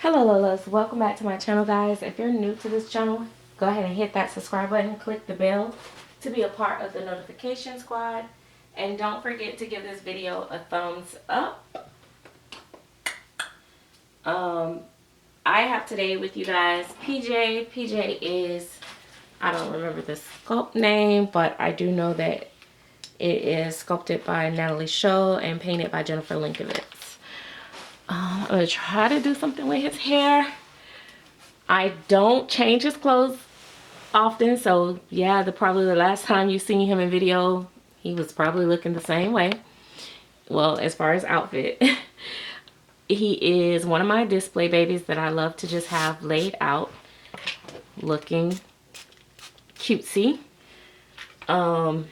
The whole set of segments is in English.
Hello Lolas, welcome back to my channel guys. If you're new to this channel, go ahead and hit that subscribe button, click the bell to be a part of the notification squad, and don't forget to give this video a thumbs up. I have today with you guys PJ. PJ is, I don't remember the sculpt name, but I do know that it is sculpted by Natalie Shull and painted by Jennifer Linkovitz. I'm gonna try to do something with his hair. I don't change his clothes often, so yeah, probably the last time you seen him in video, he was probably looking the same way. Well, as far as outfit. He is one of my display babies that I love to just have laid out looking cutesy. By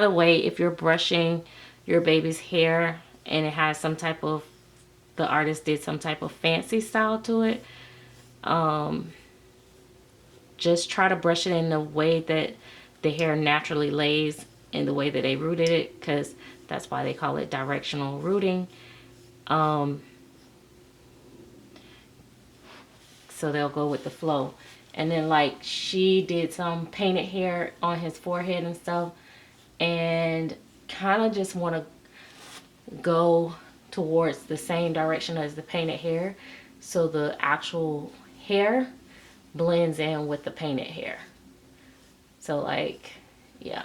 the way, if you're brushing your baby's hair and it has some type of, the artist did some type of fancy style to it, just try to brush it in the way that the hair naturally lays, in the way that they rooted it, because that's why they call it directional rooting. So they'll go with the flow. And then like she did some painted hair on his forehead and stuff, and kind of just want to go towards the same direction as the painted hair, so the actual hair blends in with the painted hair. So like, yeah,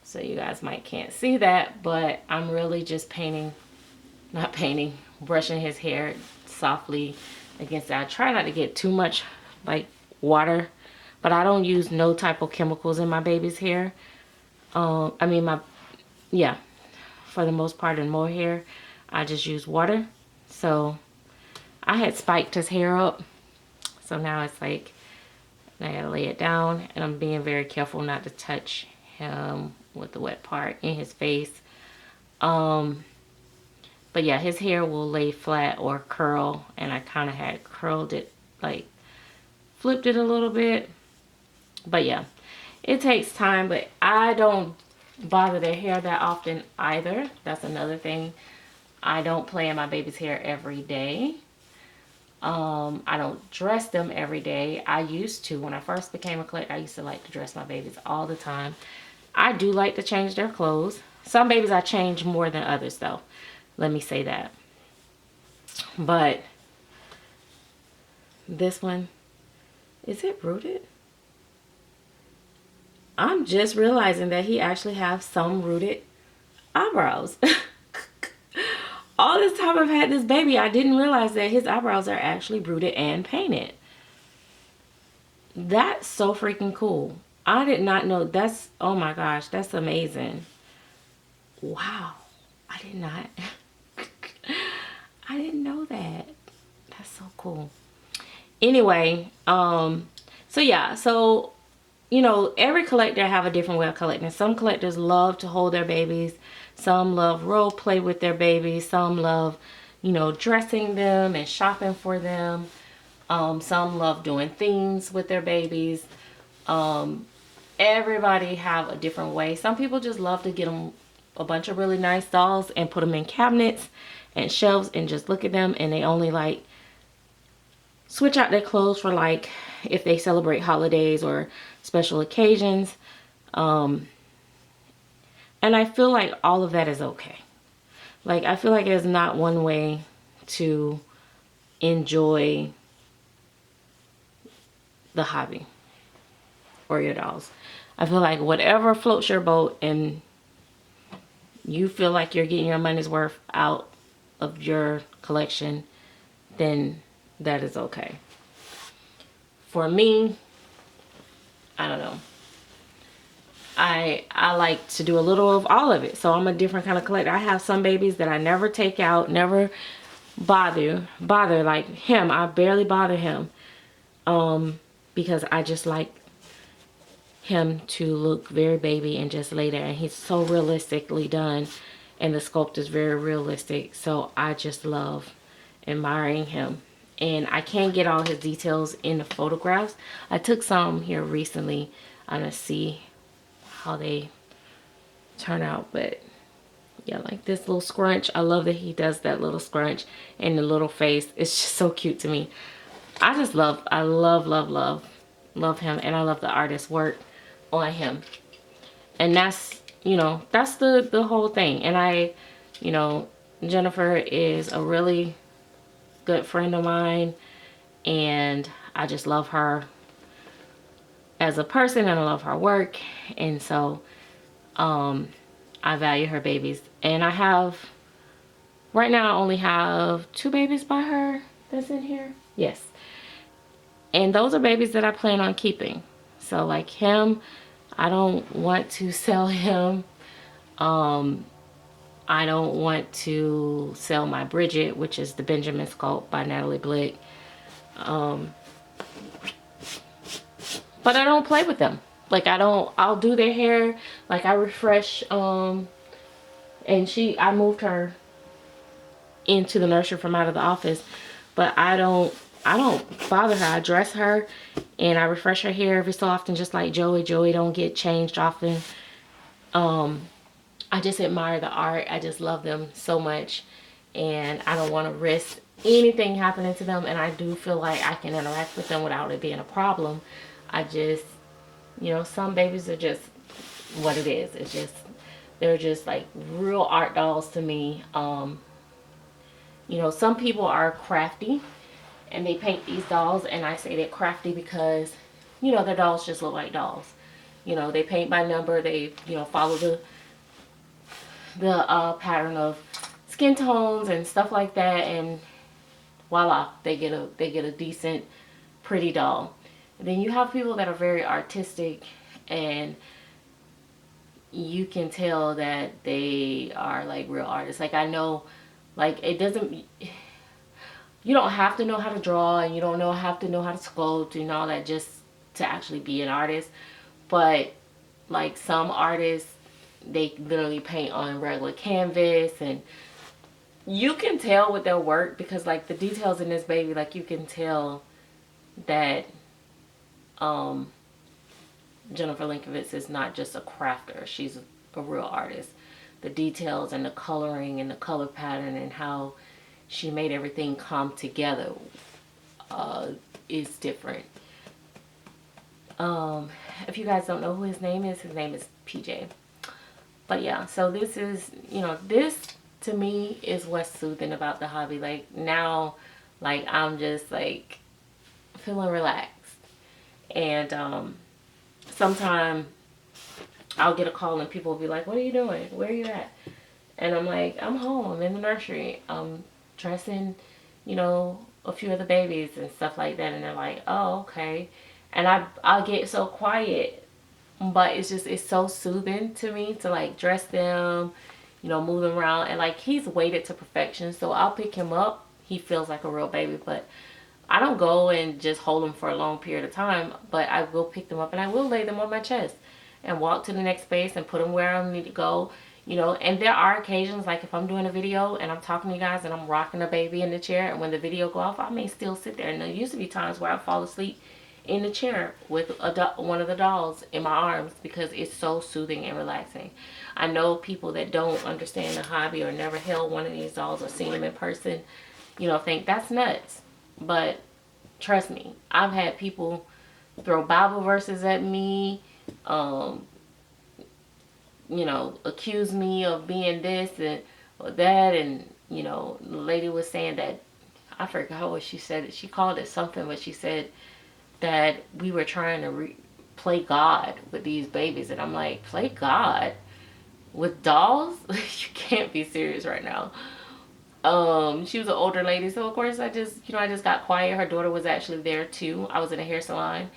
so you guys can't see that, but I'm really just brushing his hair softly against that. I try not to get too much like water, but I don't use no type of chemicals in my baby's hair. For the most part in mohair, I just use water. So I had spiked his hair up, so now it's like I gotta lay it down, and I'm being very careful not to touch him with the wet part in his face. But yeah, his hair will lay flat or curl, and I kind of had curled it, like flipped it a little bit. But yeah, it takes time, but I don't bother their hair that often either. That's another thing. I don't play in my baby's hair every day. I don't dress them every day. I used to. When I first became a collector, I used to like to dress my babies all the time. I do like to change their clothes. Some babies I change more than others though. Let me say that. But this one, is it rooted? I'm just realizing that he actually has some rooted eyebrows. All this time I've had this baby, I didn't realize that his eyebrows are actually rooted and painted. That's so freaking cool. I did not know. That's, oh my gosh, that's amazing. Wow. I did not. I didn't know that. That's so cool. Anyway, so yeah, so you know, every collector have a different way of collecting. Some collectors love to hold their babies. Some love role play with their babies. Some love, you know, dressing them and shopping for them. Some love doing things with their babies. Everybody have a different way. Some people just love to get them a bunch of really nice dolls and put them in cabinets and shelves and just look at them, and they only like switch out their clothes for like if they celebrate holidays or special occasions. And I feel like all of that is okay. Like, I feel like there's not one way to enjoy the hobby or your dolls. I feel like whatever floats your boat and you feel like you're getting your money's worth out of your collection, then that is okay. For me, I don't know. I like to do a little of all of it. So I'm a different kind of collector. I have some babies that I never take out, never bother. Like him, I barely bother him. Because I just like him to look very baby and just lay there. And he's so realistically done. And the sculpt is very realistic. So I just love admiring him. And I can't get all his details in the photographs. I took some here recently. I'm gonna see how they turn out, but Yeah, like this little scrunch. I love that he does that little scrunch and the little face. It's just so cute to me. I love him, and I love the artist's work on him. And that's, that's the whole thing. And Jennifer is a really good friend of mine, and I just love her as a person, and I love her work. And so I value her babies. And right now I only have 2 babies by her that's in here. Yes. And those are babies that I plan on keeping. So like him, I don't want to sell him. I don't want to sell my Bridget, which is the Benjamin sculpt by Natalie Blick. But I don't play with them. Like I'll do their hair. Like I refresh, and I moved her into the nursery from out of the office. But I don't bother her. I dress her and I refresh her hair every so often, just like Joey. Joey don't get changed often. I just admire the art. I just love them so much, and I don't want to risk anything happening to them. And I do feel like I can interact with them without it being a problem. I just, some babies are just what it is. It's just, they're just like real art dolls to me. Some people are crafty and they paint these dolls, and I say they're crafty because, their dolls just look like dolls. They paint by number. They, follow the pattern of skin tones and stuff like that, and voila, they get a decent, pretty doll. And then you have people that are very artistic, and you can tell that they are like real artists. Like I know, like you don't have to know how to draw, and you don't have to know how to sculpt and all that just to actually be an artist. But like some artists, they literally paint on regular canvas, and you can tell with their work because like the details in this baby, like you can tell that Jennifer Linkovitz is not just a crafter. She's a real artist. The details and the coloring and the color pattern and how she made everything come together is different. If you guys don't know who his name is PJ. But yeah, so this is, this to me is what's soothing about the hobby. Like now, like I'm just like feeling relaxed. And sometimes I'll get a call and people will be like, what are you doing? Where are you at? And I'm like, I'm home. I'm in the nursery. I'm dressing, a few of the babies and stuff like that. And they're like, oh, okay. And I'll get so quiet. But it's so soothing to me to like dress them, move them around. And like he's weighted to perfection. So I'll pick him up. He feels like a real baby. But I don't go and just hold them for a long period of time. But I will pick them up and I will lay them on my chest and walk to the next space and put them where I need to go. And there are occasions, like if I'm doing a video and I'm talking to you guys and I'm rocking a baby in the chair, and when the video go off, I may still sit there. And there used to be times where I fall asleep in the chair with one of the dolls in my arms because it's so soothing and relaxing. I know people that don't understand the hobby or never held one of these dolls or seen them in person, think that's nuts. But trust me, I've had people throw Bible verses at me, accuse me of being this and or that, and the lady was saying that, I forgot what she said. She called it something, but she said that we were trying to play God with these babies, and I'm like, play God with dolls? You can't be serious right now. She was an older lady, so of course I just got quiet. Her daughter was actually there too. I was in a hair salon,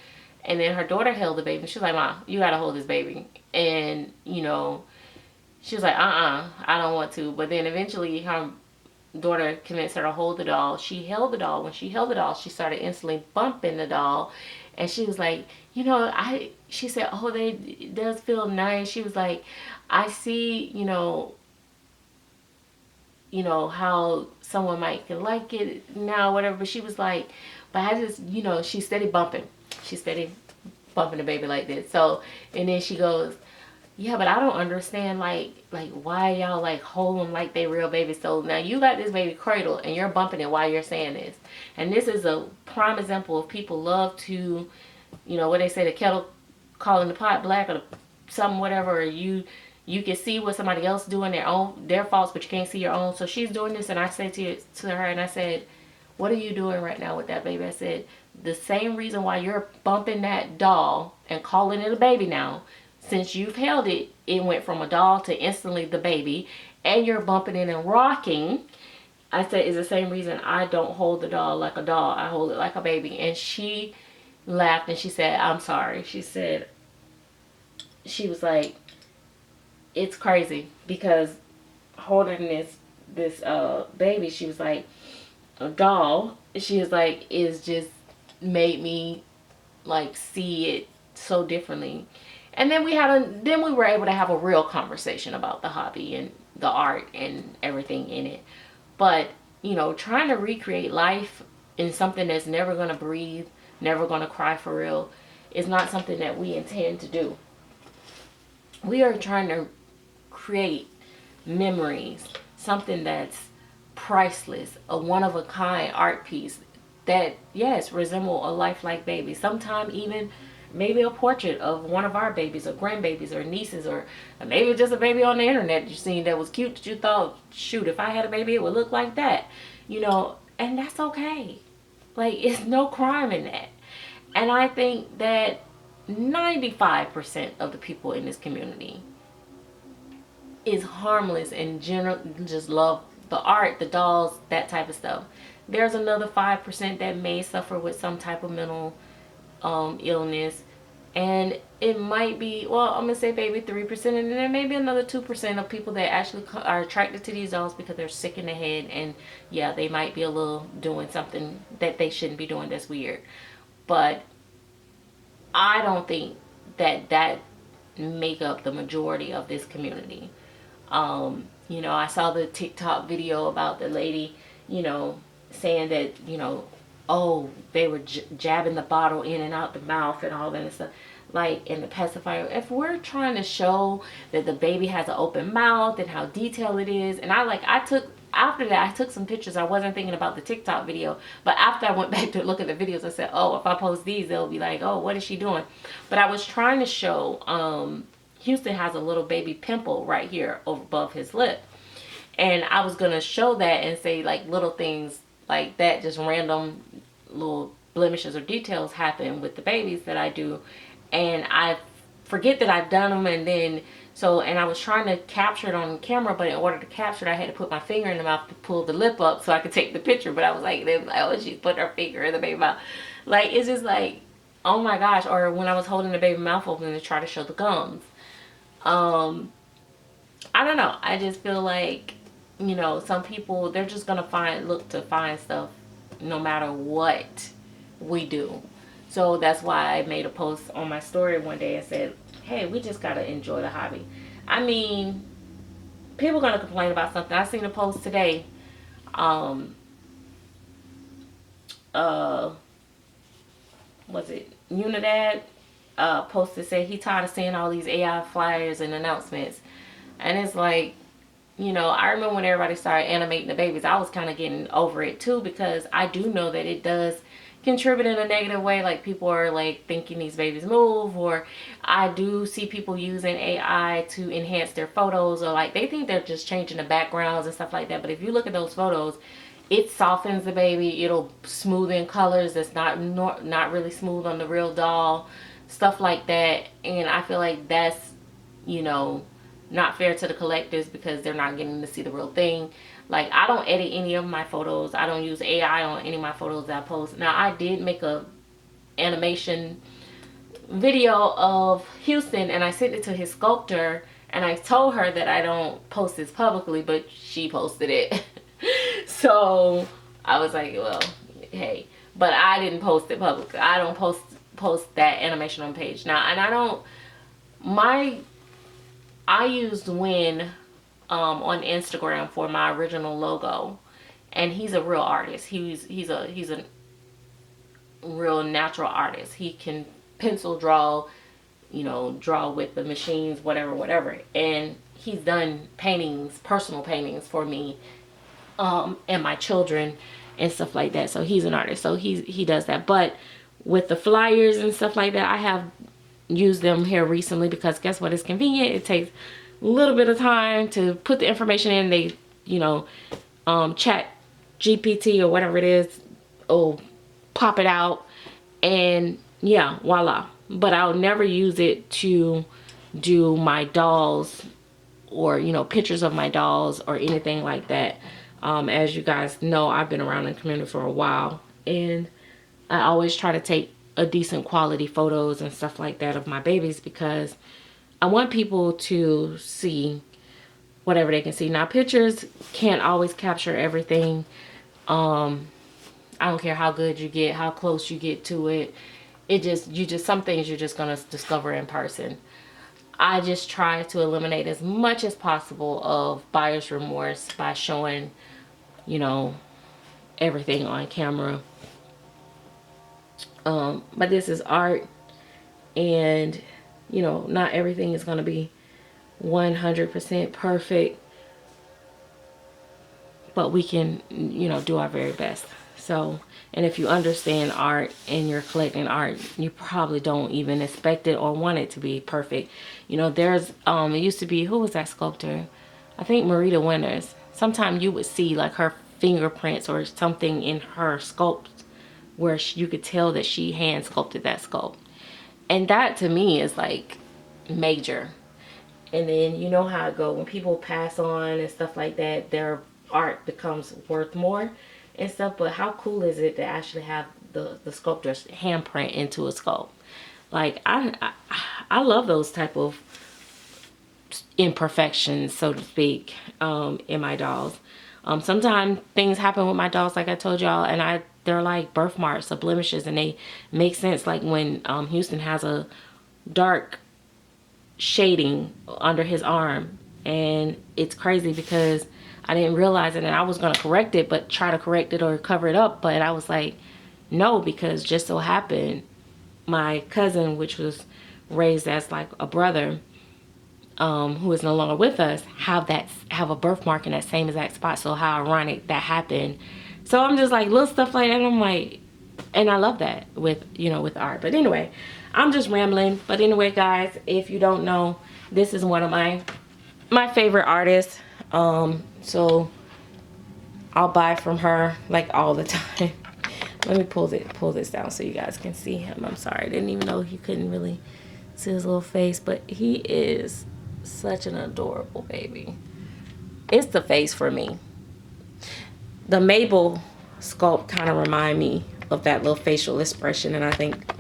and then her daughter held the baby. She was like, Ma, you gotta hold this baby. And she was like, I don't want to. But then eventually her daughter convinced her to hold the doll. She held the doll. When she held the doll, she started instantly bumping the doll, and she was like, she said, oh, it does feel nice. She was like, I see, how someone might like it now, whatever. But she was like, but I just, she's steady bumping. She's steady bumping the baby like this. So, and then she goes, Yeah, but I don't understand like why y'all like hold them like they real babies. So now you got this baby cradled and you're bumping it while you're saying this. And this is a prime example of people love to, you know, what they say, the kettle calling the pot black, or something, whatever. Or you can see what somebody else doing their faults, but you can't see your own. So she's doing this, and I said to her, and I said, what are you doing right now with that baby? I said, the same reason why you're bumping that doll and calling it a baby now, since you've held it, it went from a doll to instantly the baby, and you're bumping it and rocking. I said, is the same reason I don't hold the doll like a doll. I hold it like a baby. And she laughed and she said, I'm sorry. She said, she was like, it's crazy because holding this baby, she was like, a doll, she was like, is just made me like see it so differently. And then then we were able to have a real conversation about the hobby and the art and everything in it. But, you know, trying to recreate life in something that's never going to breathe, never going to cry for real, is not something that we intend to do. We are trying to create memories, something that's priceless, a one-of-a-kind art piece that, yes, resemble a lifelike baby. Sometime even maybe a portrait of one of our babies or grandbabies or nieces, or maybe just a baby on the internet you seen that was cute that you thought, shoot, if I had a baby it would look like that, you know. And that's okay. Like, it's no crime in that. And I think that 95% of the people in this community is harmless and general, just love the art, the dolls, that type of stuff. There's another 5% that may suffer with some type of mental illness, and it might be, well, I'm gonna say maybe 3%, and then there may be another 2% of people that actually are attracted to these dolls because they're sick in the head, and yeah, they might be a little doing something that they shouldn't be doing that's weird. But I don't think that make up the majority of this community. You know, I saw the TikTok video about the lady, you know, saying that, you know, oh, they were jabbing the bottle in and out the mouth and all that and stuff, like in the pacifier. If we're trying to show that the baby has an open mouth and how detailed it is, and after that, I took some pictures. I wasn't thinking about the TikTok video, but after I went back to look at the videos, I said, oh, if I post these, they'll be like, oh, what is she doing? But I was trying to show, Houston has a little baby pimple right here above his lip. And I was going to show that and say, like, little things like that, just random little blemishes or details happen with the babies that I do. And I forget that I've done them, and then, and I was trying to capture it on camera, but in order to capture it, I had to put my finger in the mouth to pull the lip up so I could take the picture. But I was like, oh, she put her finger in the baby mouth. Like, it's just like, oh my gosh. Or when I was holding the baby mouth open to try to show the gums. I don't know. I just feel like, you know, some people, they're just gonna look to find stuff no matter what we do. So that's why I made a post on my story one day and said, hey, we just gotta enjoy the hobby. I mean, people are gonna complain about something. I seen a post today. Was it Unidad? Posted, said he tired of seeing all these AI flyers and announcements. And it's like, you know, I remember when everybody started animating the babies, I was kind of getting over it too, because I do know that it does contribute in a negative way. Like, people are like thinking these babies move, or I do see people using AI to enhance their photos, or like they think they're just changing the backgrounds and stuff like that. But if you look at those photos, it softens the baby, it'll smooth in colors that's not really smooth on the real doll, stuff like that. And I feel like that's, you know, not fair to the collectors, because they're not getting to see the real thing. Like, I don't edit any of my photos. I don't use AI on any of my photos that I post. Now, I did make a animation video of Houston, and I sent it to his sculptor, and I told her that I don't post this publicly, but she posted it. So I was like, well, hey, but I didn't post it publicly. I don't post that animation on page now. And I used Win on Instagram for my original logo, and he's a real artist. He's a real natural artist. He can pencil draw you know, draw with the machines, whatever. And he's done paintings, personal paintings for me, and my children and stuff like that. So he's an artist, so he does that. But with the flyers and stuff like that, I have used them here recently because guess what? It's convenient. It takes a little bit of time to put the information in. They, you know, chat GPT or whatever it is, oh, pop it out, and yeah, voila. But I'll never use it to do my dolls or, you know, pictures of my dolls or anything like that. As you guys know, I've been around in the community for a while, and I always try to take a decent quality photos and stuff like that of my babies because I want people to see whatever they can see. Now, pictures can't always capture everything. I don't care how good you get, how close you get to it. Some things you're just gonna discover in person. I just try to eliminate as much as possible of buyer's remorse by showing, you know, everything on camera. But this is art, and you know, not everything is gonna be 100% perfect, but we can, you know, do our very best. So, and if you understand art and you're collecting art, you probably don't even expect it or want it to be perfect. You know, there's it used to be, who was that sculptor? I think Marita Winters. Sometimes you would see like her fingerprints or something in her sculpt where you could tell that she hand sculpted that sculpt, and that to me is like major. And then you know how it go when people pass on and stuff like that, their art becomes worth more and stuff. But how cool is it to actually have the sculptor's handprint into a sculpt? Like I love those type of imperfections, so to speak, in my dolls. Sometimes things happen with my dolls, like I told y'all, and they're like birthmarks or blemishes, and they make sense. Like when Houston has a dark shading under his arm, and it's crazy because I didn't realize it, and I was going to correct it, but try to correct it or cover it up, but I was like, no, because just so happened my cousin, which was raised as like a brother, who is no longer with us, have a birthmark in that same exact spot. So how ironic that happened. So I'm just like little stuff like that, and I'm like, and I love that with, you know, with art. But anyway, I'm just rambling. But anyway, guys, if you don't know, this is one of my favorite artists. So I'll buy from her like all the time. Let me pull this down so you guys can see him. I'm sorry, I didn't even know you couldn't really see his little face, but he is such an adorable baby. It's the face for me. The Mabel sculpt kind of remind me of that little facial expression, and I think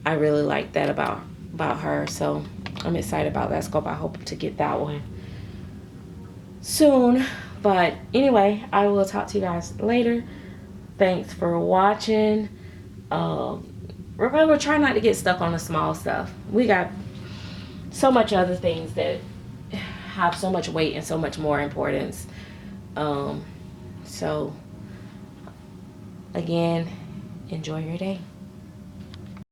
I really like that about her. So I'm excited about that sculpt. I hope to get that one soon. But anyway, I will talk to you guys later. Thanks for watching. Remember, try not to get stuck on the small stuff. We got so much other things that have so much weight and so much more importance. So again, enjoy your day.